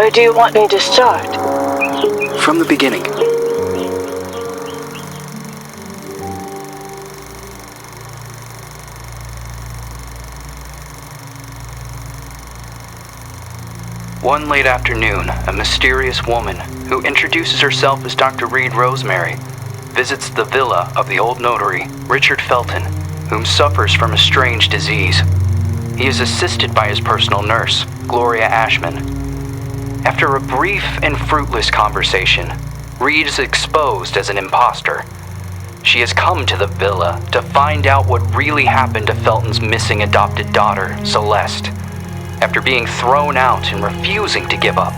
Or do you want me to start? From the beginning. One late afternoon, a mysterious woman, who introduces herself as Dr. Reed Rosemary, visits the villa of the old notary, Richard Felton, whom suffers from a strange disease. He is assisted by his personal nurse, Gloria Ashman. After a brief and fruitless conversation, Reed is exposed as an imposter. She has come to the villa to find out what really happened to Felton's missing adopted daughter, Celeste. After being thrown out and refusing to give up,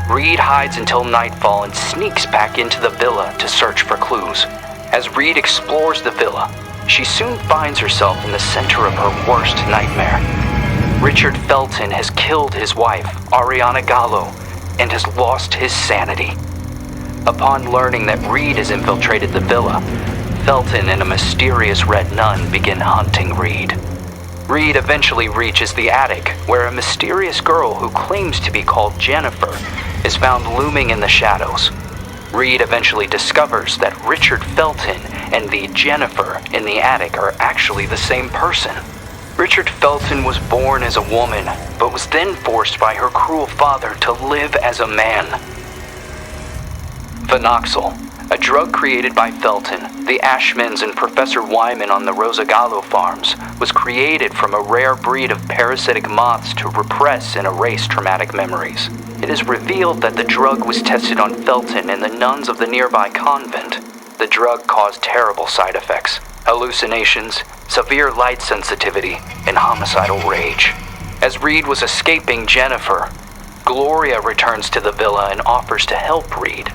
Reed hides until nightfall and sneaks back into the villa to search for clues. As Reed explores the villa, she soon finds herself in the center of her worst nightmare. Richard Felton has killed his wife, Ariana Gallo, and has lost his sanity. Upon learning that Reed has infiltrated the villa, Felton and a mysterious red nun begin hunting Reed. Reed eventually reaches the attic, where a mysterious girl who claims to be called Jennifer is found looming in the shadows. Reed eventually discovers that Richard Felton and the Jennifer in the attic are actually the same person. Richard Felton was born as a woman, but was then forced by her cruel father to live as a man. Phenoxyl, a drug created by Felton, the Ashmans, and Professor Wyman on the Rosagallo farms, was created from a rare breed of parasitic moths to repress and erase traumatic memories. It is revealed that the drug was tested on Felton and the nuns of the nearby convent. The drug caused terrible side effects: hallucinations, severe light sensitivity, and homicidal rage. As Reed was escaping Jennifer, Gloria returns to the villa and offers to help Reed.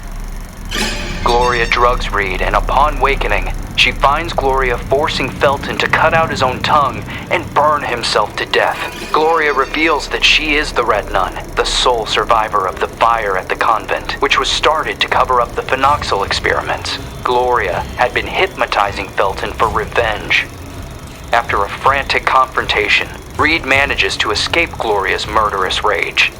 Gloria drugs Reed, and upon wakening, she finds Gloria forcing Felton to cut out his own tongue and burn himself to death. Gloria reveals that she is the Red Nun, the sole survivor of the fire at the convent, which was started to cover up the phenoxyl experiments. Gloria had been hypnotizing Felton for revenge. After a frantic confrontation, Reed manages to escape Gloria's murderous rage.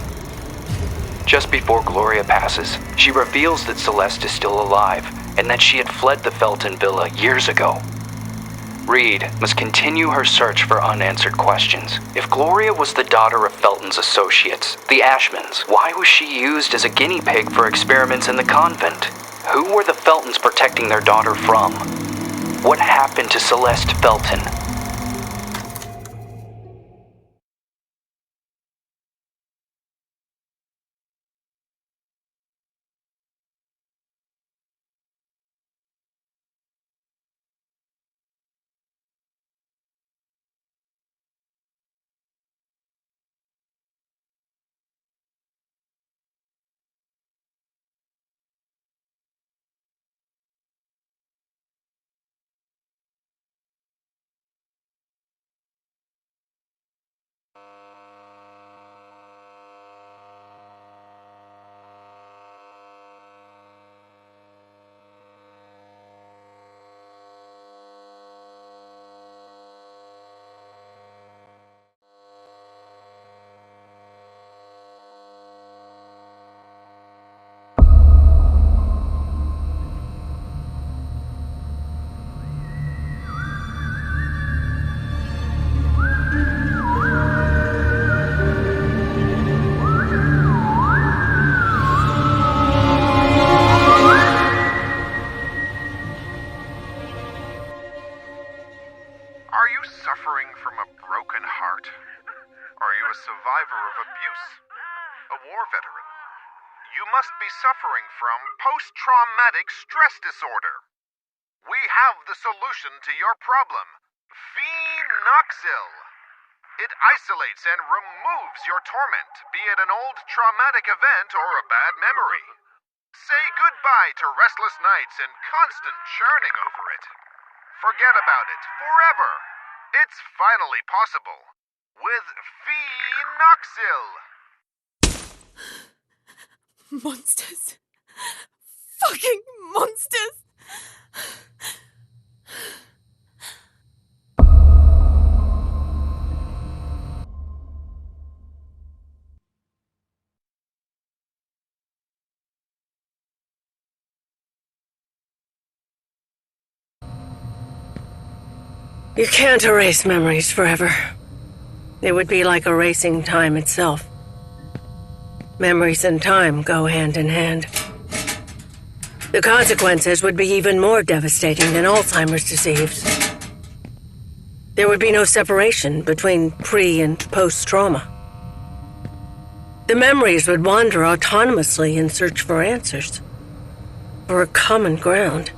Just before Gloria passes, she reveals that Celeste is still alive and that she had fled the Felton villa years ago. Reed must continue her search for unanswered questions. If Gloria was the daughter of Felton's associates, the Ashmans, why was she used as a guinea pig for experiments in the convent? Who were the Feltons protecting their daughter from? What happened to Celeste Felton? Suffering from post-traumatic stress disorder. We have the solution to your problem. Phenoxyl. It isolates and removes your torment, be it an old traumatic event or a bad memory. Say goodbye to restless nights and constant churning over it. Forget about it forever. It's finally possible with Phenoxyl. Monsters. Fucking monsters! You can't erase memories forever. It would be like erasing time itself. Memories and time go hand in hand. The consequences would be even more devastating than Alzheimer's disease. There would be no separation between pre- and post-trauma. The memories would wander autonomously in search for answers, for a common ground.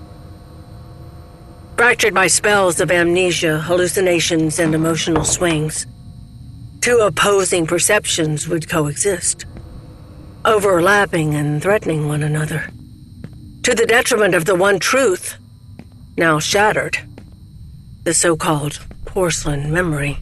Fractured by spells of amnesia, hallucinations, and emotional swings, two opposing perceptions would coexist, overlapping and threatening one another, to the detriment of the one truth, now shattered, the so-called porcelain memory.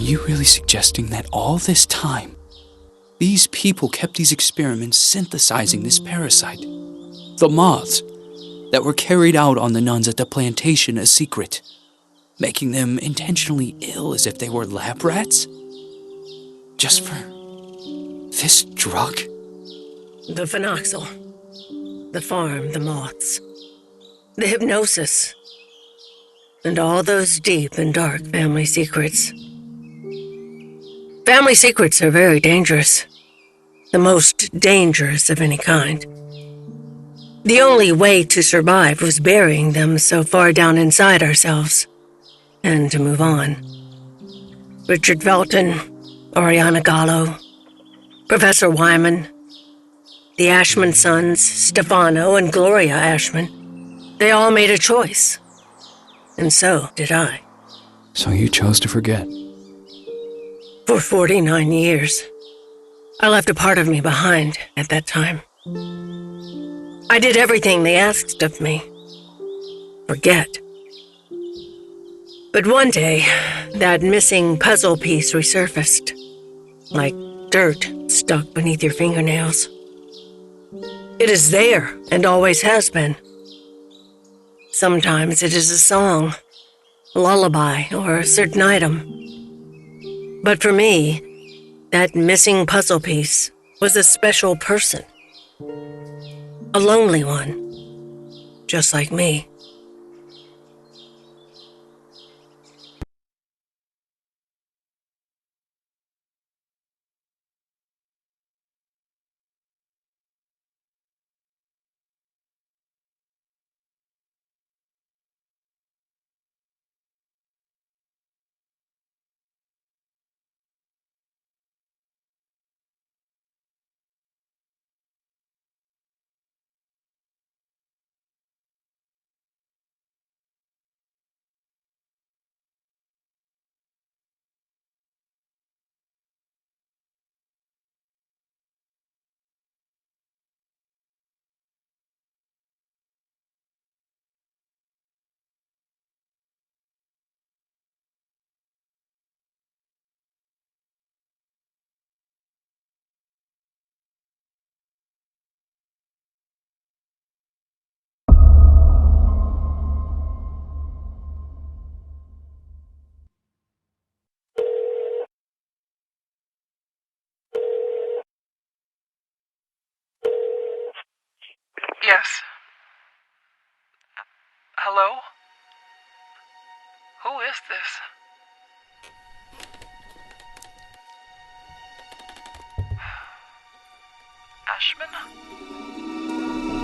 you really suggesting that all this time, these people kept these experiments synthesizing this parasite? The moths that were carried out on the nuns at the plantation as secret, making them intentionally ill as if they were lab rats? Just for this drug? The phenoxyl. The farm, the moths. The hypnosis. And all those deep and dark family secrets. Family secrets are very dangerous. The most dangerous of any kind. The only way to survive was burying them so far down inside ourselves. And to move on. Richard Felton, Oriana Gallo, Professor Wyman, the Ashman sons, Stefano and Gloria Ashman, they all made a choice. And so did I. So you chose to forget? For 49 years. I left a part of me behind at that time. I did everything they asked of me. Forget. But one day, that missing puzzle piece resurfaced. Like dirt stuck beneath your fingernails. It is there, and always has been. Sometimes it is a song, a lullaby, or a certain item. But for me, that missing puzzle piece was a special person. A lonely one, just like me. Yes. Hello? Who is this? Ashman?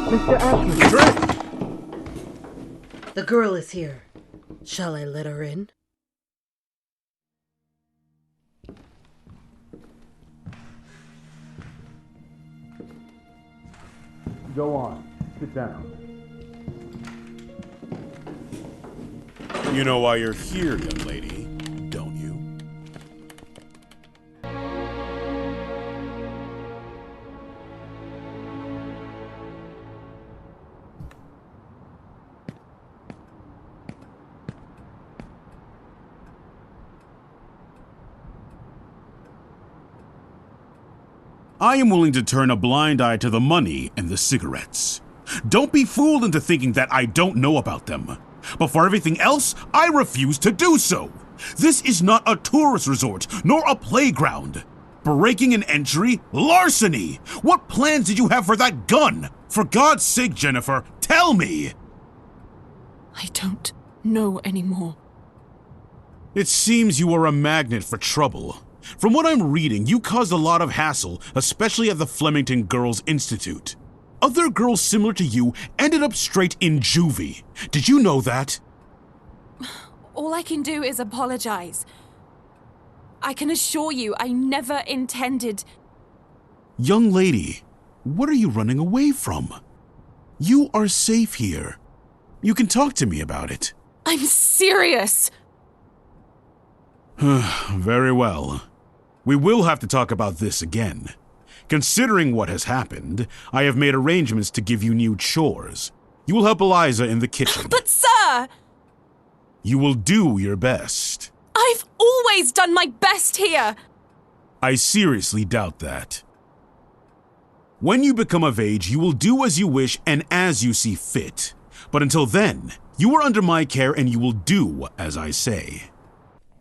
Mr. Ashman. The girl is here. Shall I let her in? Go on. Sit down. You know why you're here, young lady, don't you? I am willing to turn a blind eye to the money and the cigarettes. Don't be fooled into thinking that I don't know about them. But for everything else, I refuse to do so. This is not a tourist resort, nor a playground. Breaking an entry? Larceny! What plans did you have for that gun? For God's sake, Jennifer, tell me! I don't know anymore. It seems you are a magnet for trouble. From what I'm reading, you caused a lot of hassle, especially at the Flemington Girls Institute. Other girls similar to you ended up straight in juvie. Did you know that? All I can do is apologize. I can assure you I never intended... Young lady, what are you running away from? You are safe here. You can talk to me about it. I'm serious! Very well. We will have to talk about this again. Considering what has happened, I have made arrangements to give you new chores. You will help Eliza in the kitchen. But sir! You will do your best. I've always done my best here! I seriously doubt that. When you become of age, you will do as you wish and as you see fit. But until then, you are under my care and you will do as I say.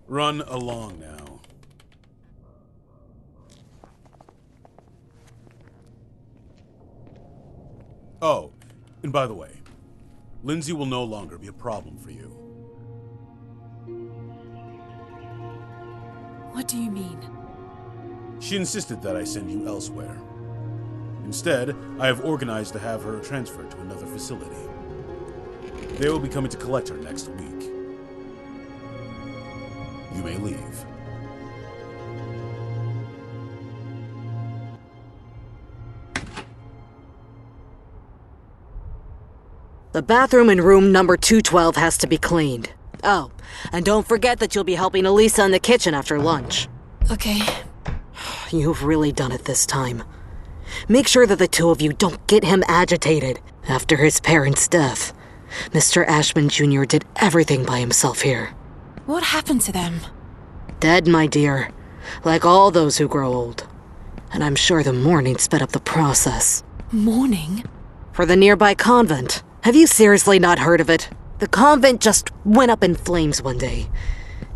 Run along now. Oh, and by the way, Lindsay will no longer be a problem for you. What do you mean? She insisted that I send you elsewhere. Instead, I have organized to have her transferred to another facility. They will be coming to collect her next week. You may leave. The bathroom in room number 212 has to be cleaned. Oh, and don't forget that you'll be helping Elisa in the kitchen after lunch. Okay. You've really done it this time. Make sure that the two of you don't get him agitated. After his parents' death, Mr. Ashman Jr. did everything by himself here. What happened to them? Dead, my dear. Like all those who grow old. And I'm sure the mourning sped up the process. Mourning? For the nearby convent. Have you seriously not heard of it? The convent just went up in flames one day.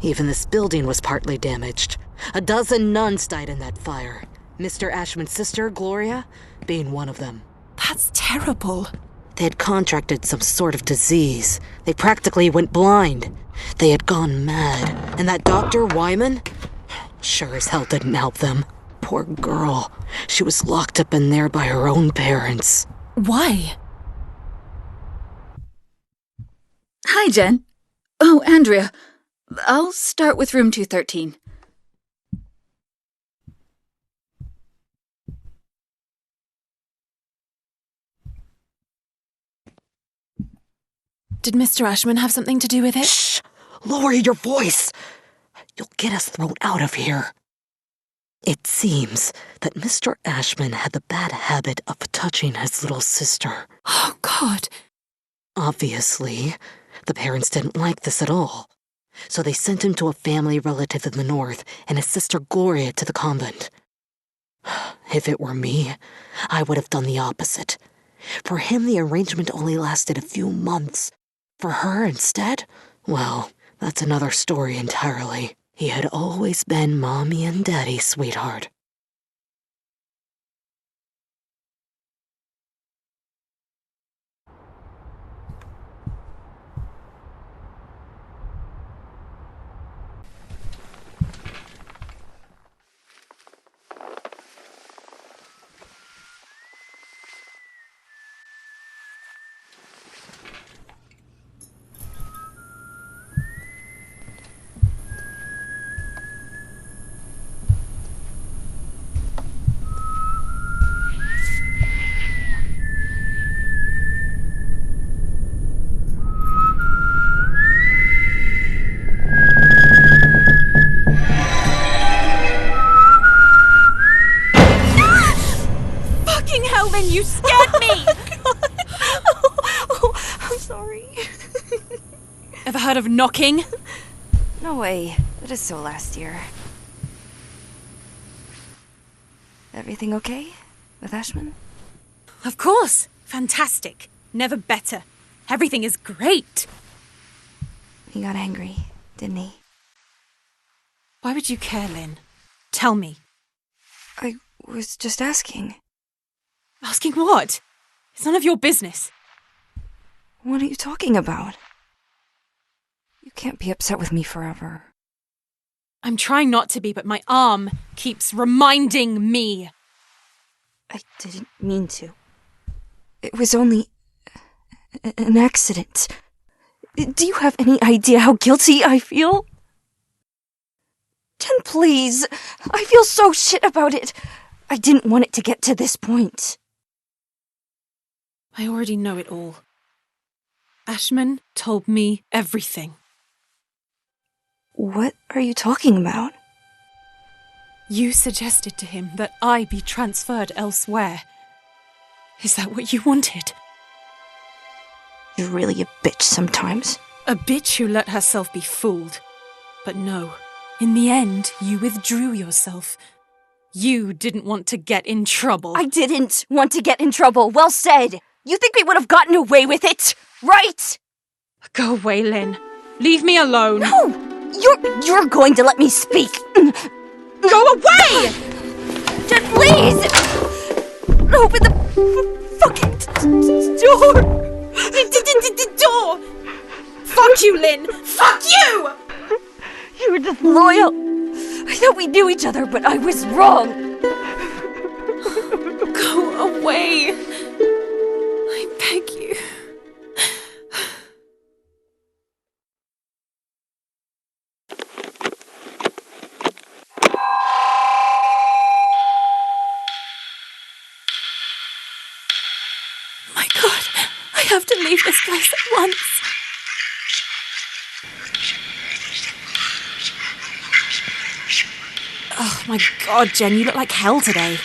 Even this building was partly damaged. 12 nuns died in that fire. Mr. Ashman's sister, Gloria, being one of them. That's terrible. They had contracted some sort of disease. They practically went blind. They had gone mad. And that Dr. Wyman? Sure as hell didn't help them. Poor girl. She was locked up in there by her own parents. Why? Hi, Jen. Oh, Andrea. I'll start with room 213. Did Mr. Ashman have something to do with it? Shh! Lower your voice! You'll get us thrown out of here. It seems that Mr. Ashman had the bad habit of touching his little sister. Oh, God. Obviously, the parents didn't like this at all. So they sent him to a family relative in the north and his sister Gloria to the convent. If it were me, I would have done the opposite. For him, the arrangement only lasted a few months. For her, instead, well, that's another story entirely. He had always been Mommy and Daddy's sweetheart. You scared me! I'm sorry. Ever heard of knocking? No way. That is so last year. Everything okay with Ashman? Of course. Fantastic. Never better. Everything is great. He got angry, didn't he? Why would you care, Lynn? Tell me. I was just asking. Asking what? It's none of your business. What are you talking about? You can't be upset with me forever. I'm trying not to be, but my arm keeps reminding me. I didn't mean to. It was only an accident. Do you have any idea how guilty I feel? Jen, please. I feel so shit about it. I didn't want it to get to this point. I already know it all. Ashman told me everything. What are you talking about? You suggested to him that I be transferred elsewhere. Is that what you wanted? You're really a bitch sometimes. A bitch who let herself be fooled. But no, In the end, you withdrew yourself. You didn't want to get in trouble. I didn't want to get in trouble. Well said. You think we would have gotten away with it, right? Go away, Lynn. Leave me alone. No! You're going to let me speak. Go away! Just please! Open the fucking door! The door! Fuck you, Lynn! Fuck you! You were disloyal. I thought we knew each other, but I was wrong. Go away. I beg you. My God, I have to leave this place at once. Oh my God, Jen, you look like hell today.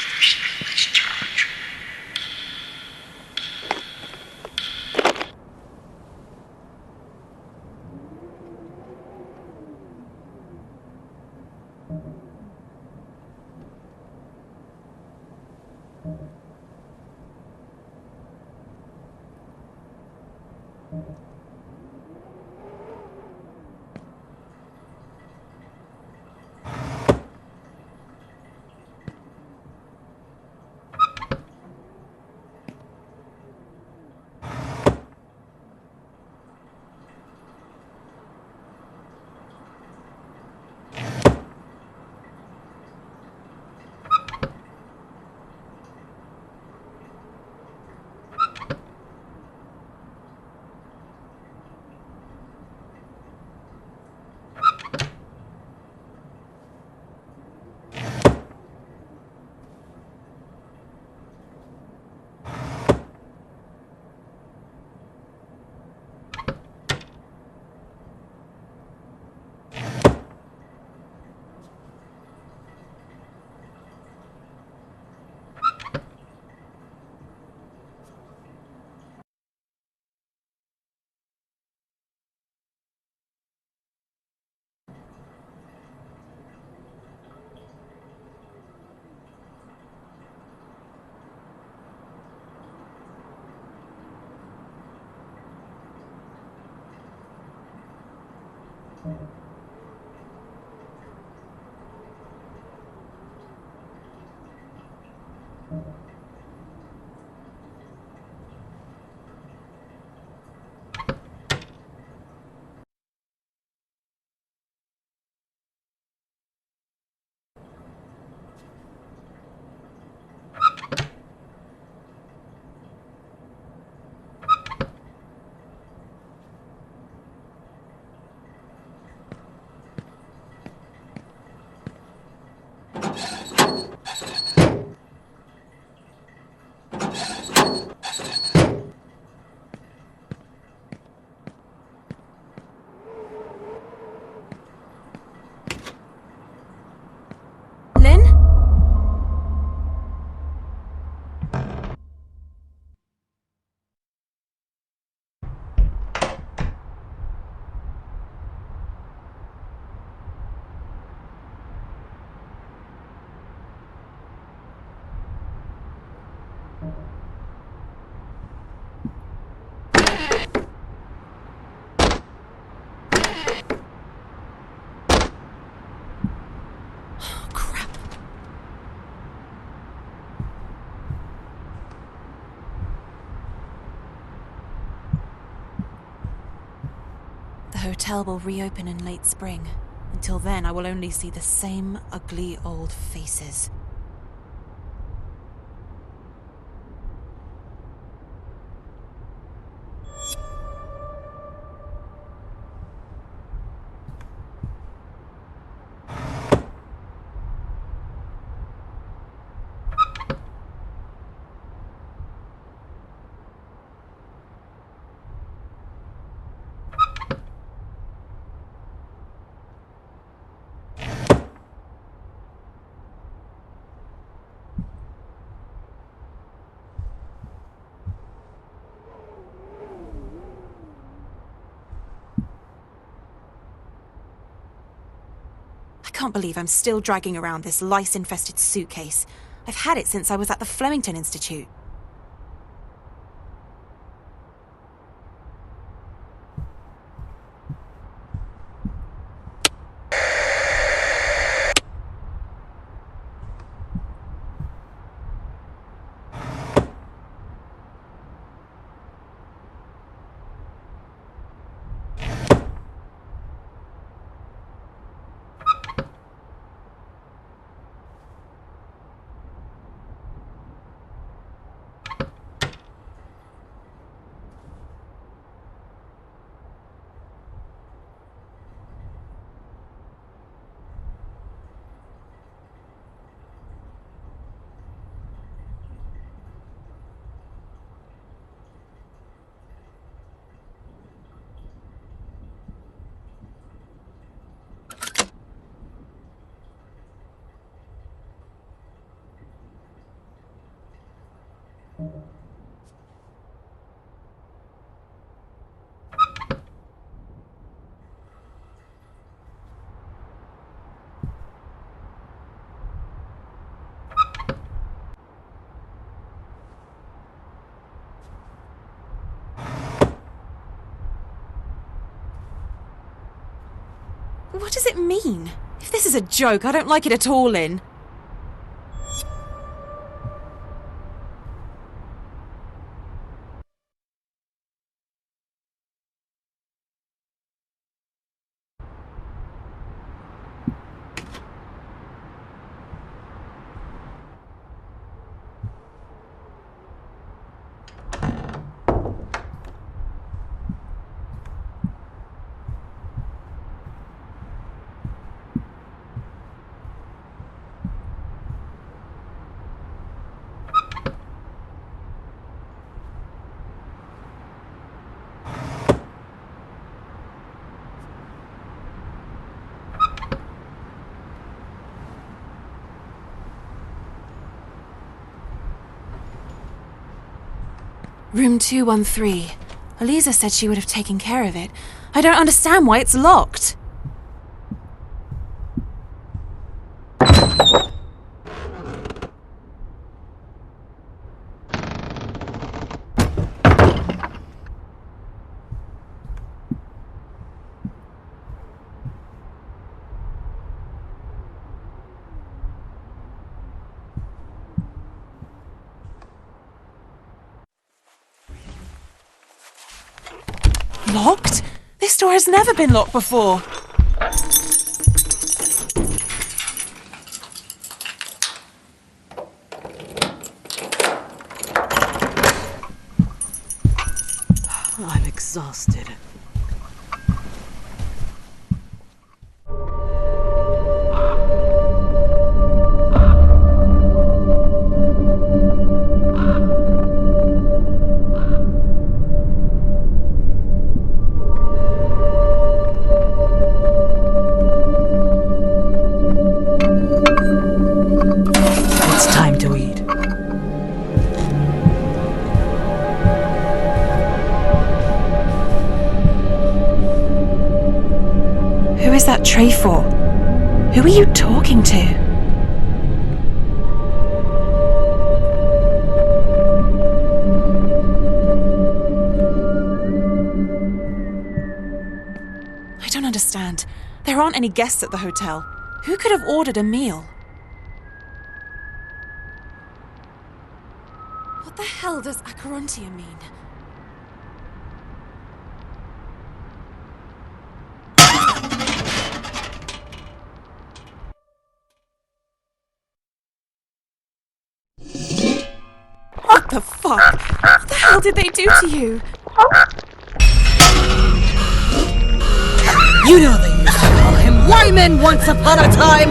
The hotel will reopen in late spring. Until then, I will only see the same ugly old faces. can't believe I'm still dragging around this lice-infested suitcase. I've had it since I was at the Flemington Institute. What does it mean? If this is a joke, I don't like it at all, Lynn. Room 213. Eliza said she would have taken care of it. I don't understand why it's locked. Locked? This door has never been locked before. I'm exhausted. Tray for? Who are you talking to? I don't understand. There aren't any guests at the hotel. Who could have ordered a meal? What the hell does Acherontia mean? What the fuck? What the hell did they do to you? You know they used to call him Wyman once upon a time!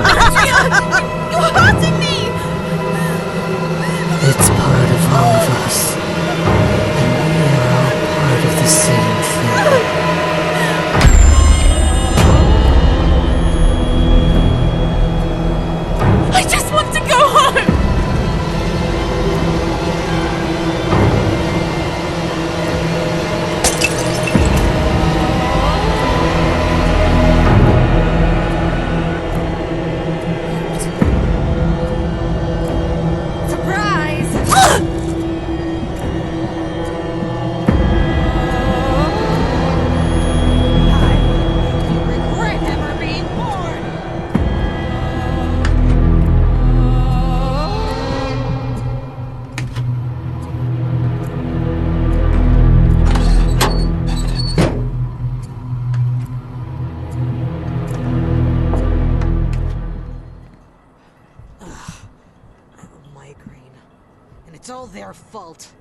You're hurting me! It's part of all of us. And we are all part of the same thing. I just want to go home! their fault.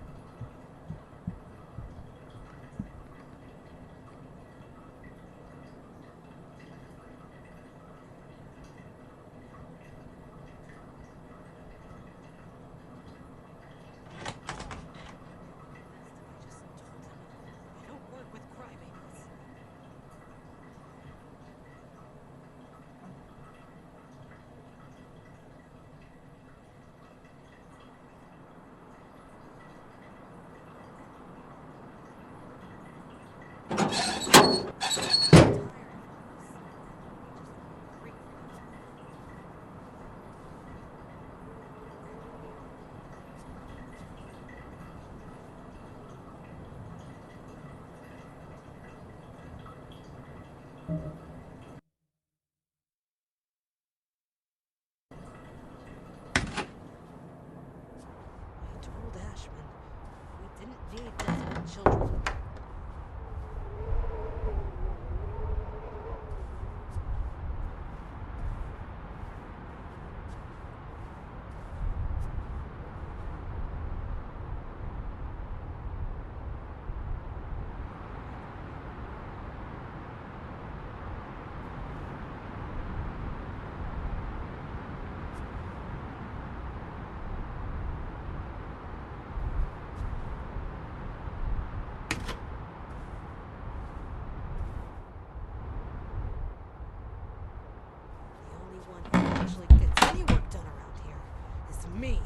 Me.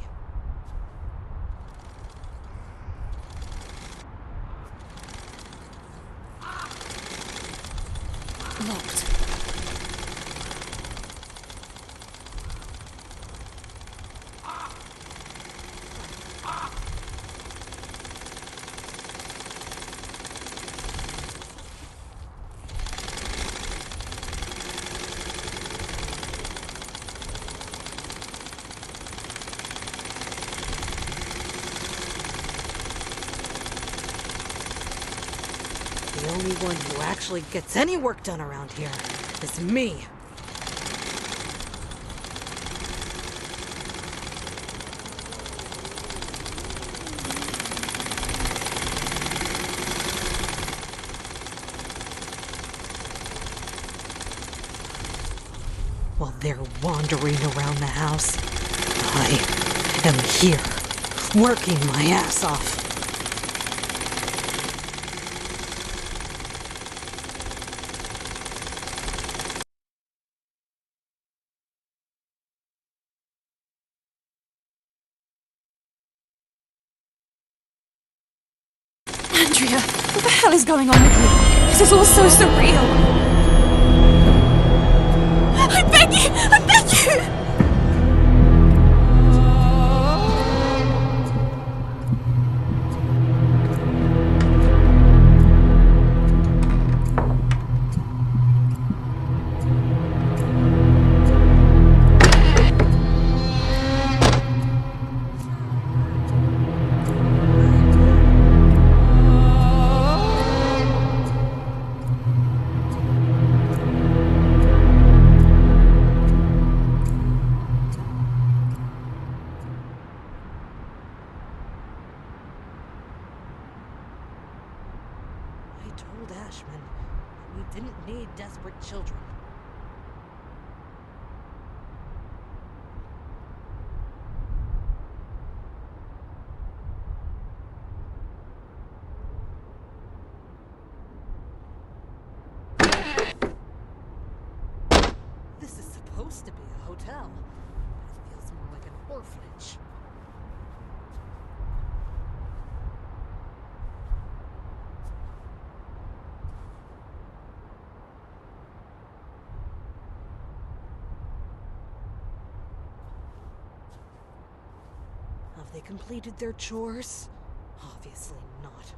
Locked. The only one who actually gets any work done around here is me. While they're wandering around the house, I am here, working my ass off. Andrea, what the hell is going on with me? This is all so surreal. I beg you! I beg you! Desperate children. This is supposed to be a hotel, but it feels more like an orphanage. Have they completed their chores? Obviously not.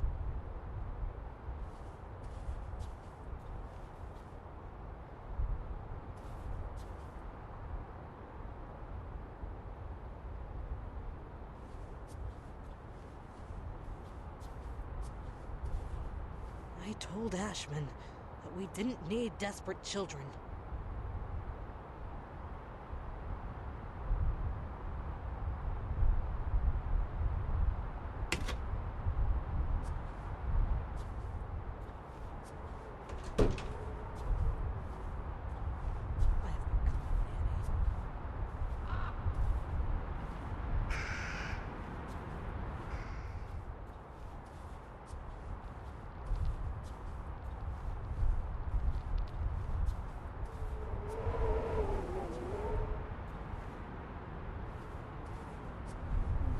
I told Ashman that we didn't need desperate children.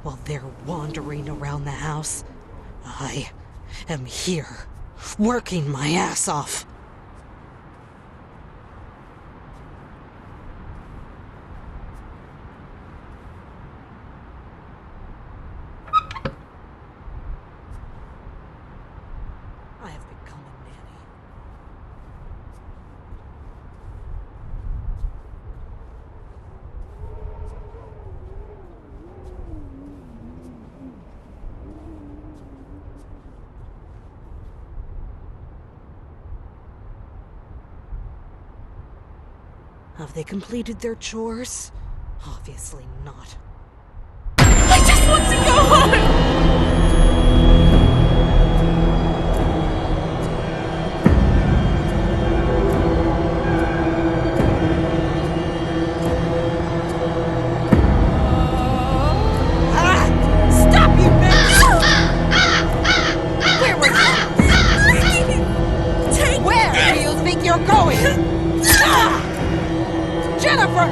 While they're wandering around the house, I am here, working my ass off. I have become a nanny. Have they completed their chores? Obviously not. I just want to go home! Stop, you bitch! Where were you? Where do you think you're going? Jennifer!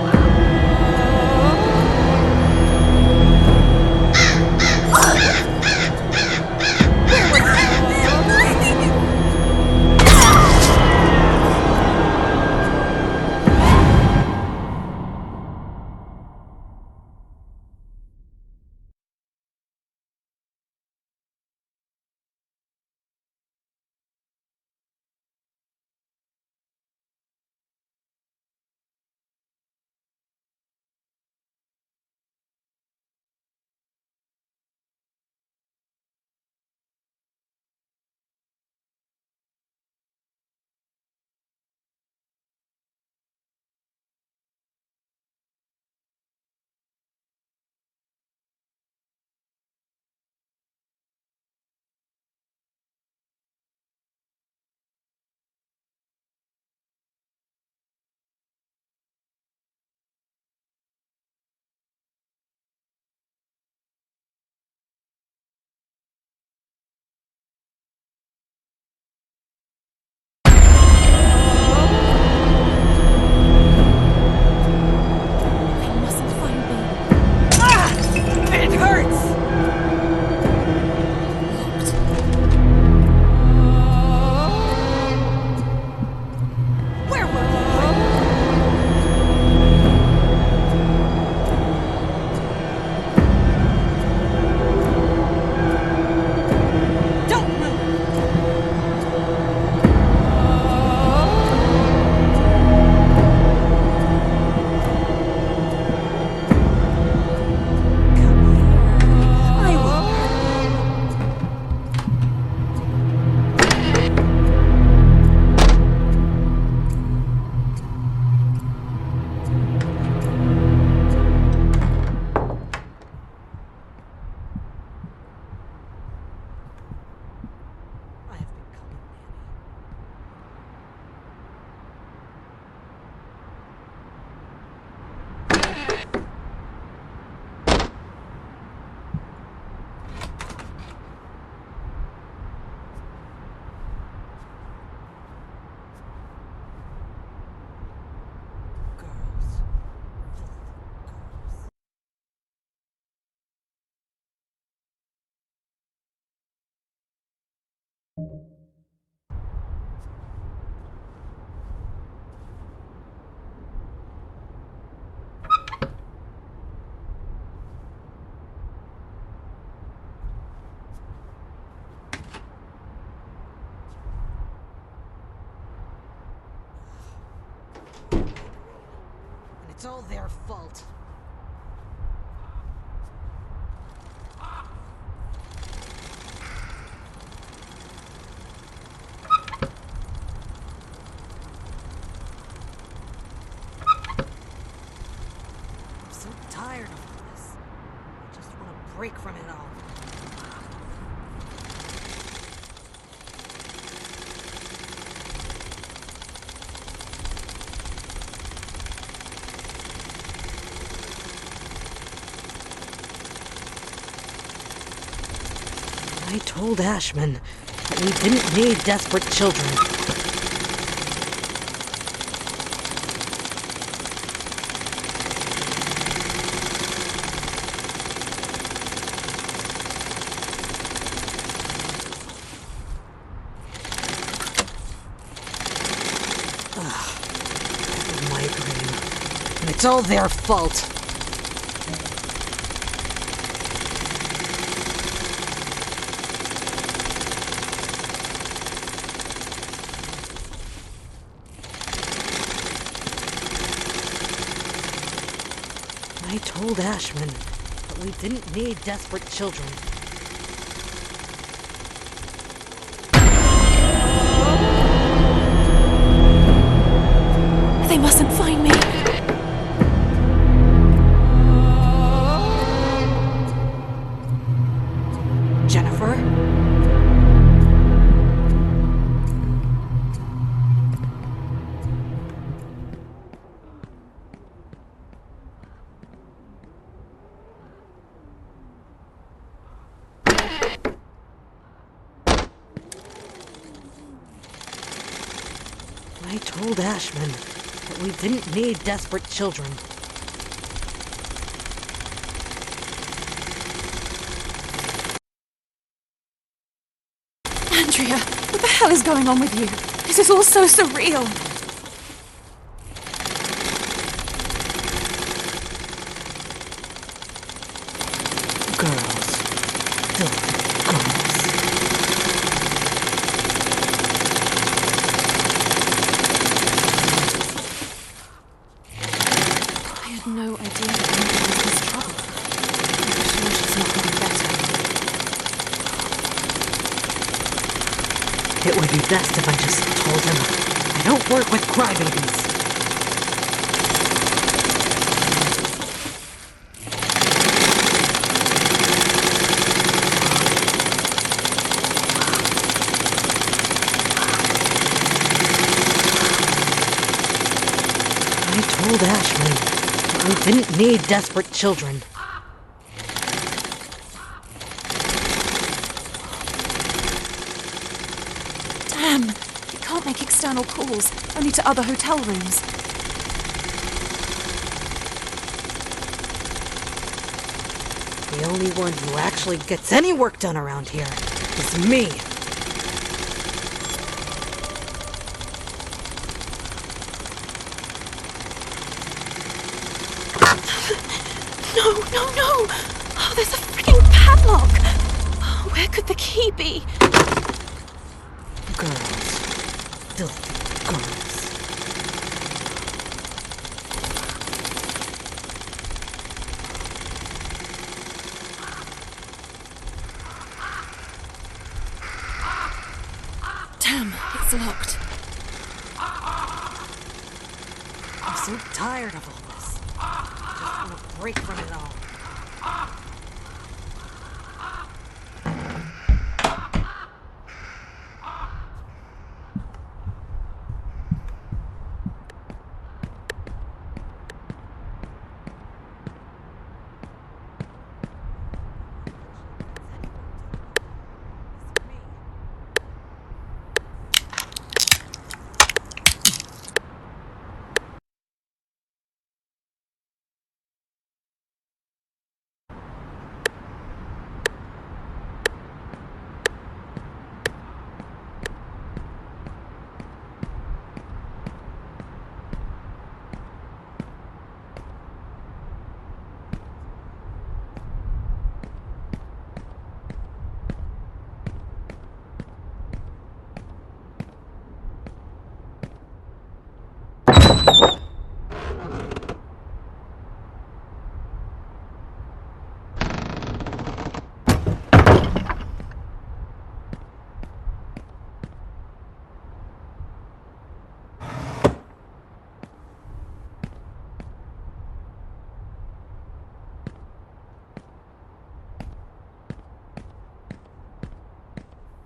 It's all their fault. I'm so tired of all this. I just want to break from it all. I told Ashman that we didn't need desperate children. Migraine. And it's all their fault. I told Ashman that we didn't need desperate children. They mustn't find me. Jennifer? I told Ashman that we didn't need desperate children. Andrea, what the hell is going on with you? This is all so surreal. Girls. Filthy girls. No idea that Andrea was in this trouble. I'm sure she's not getting better. It would be best if I just told him I don't work with crybabies. I told Ashman we didn't need desperate children. Damn! It can't make external calls, only to other hotel rooms. The only one who actually gets any work done around here is me. No! Oh, there's a freaking padlock! Oh, where could the key be? Girls. Filthy girls. Damn, it's locked. I'm so tired of all this. I just want to break from it all.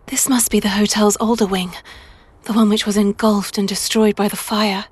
This must be the hotel's older wing, the one which was engulfed and destroyed by the fire.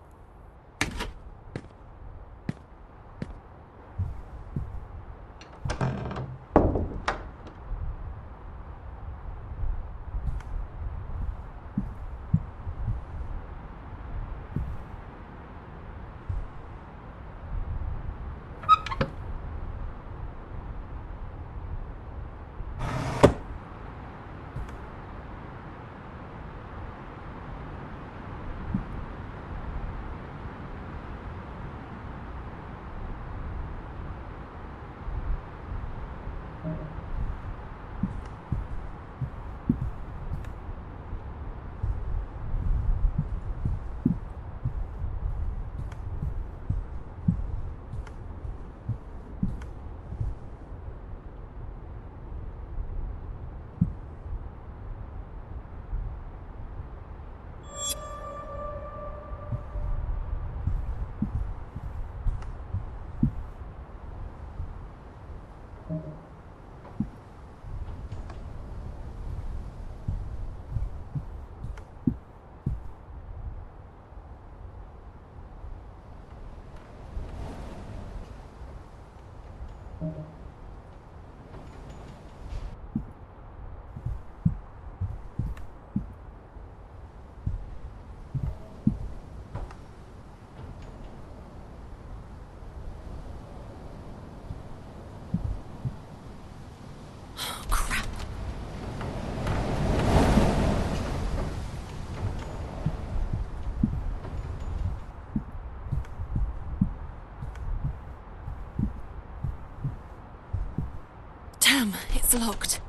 locked.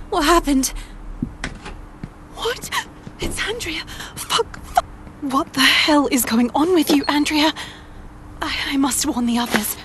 What happened? What? It's Andrea. Fuck. What the hell is going on with you, Andrea? I must warn the others.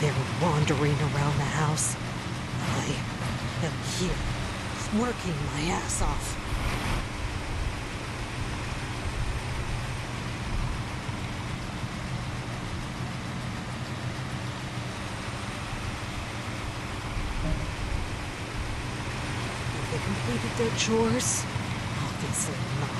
They were wandering around the house. I am here, working my ass off. Have they completed their chores? Obviously not.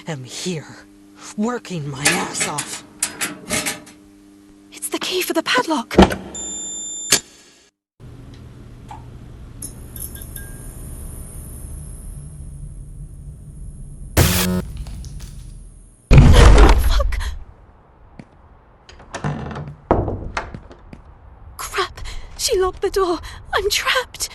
I'm here, working my ass off. It's the key for the padlock. Fuck. Crap. She locked the door. I'm trapped.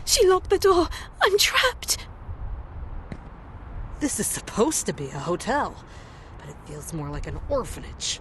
She locked the door. I'm trapped. This is supposed to be a hotel, but it feels more like an orphanage.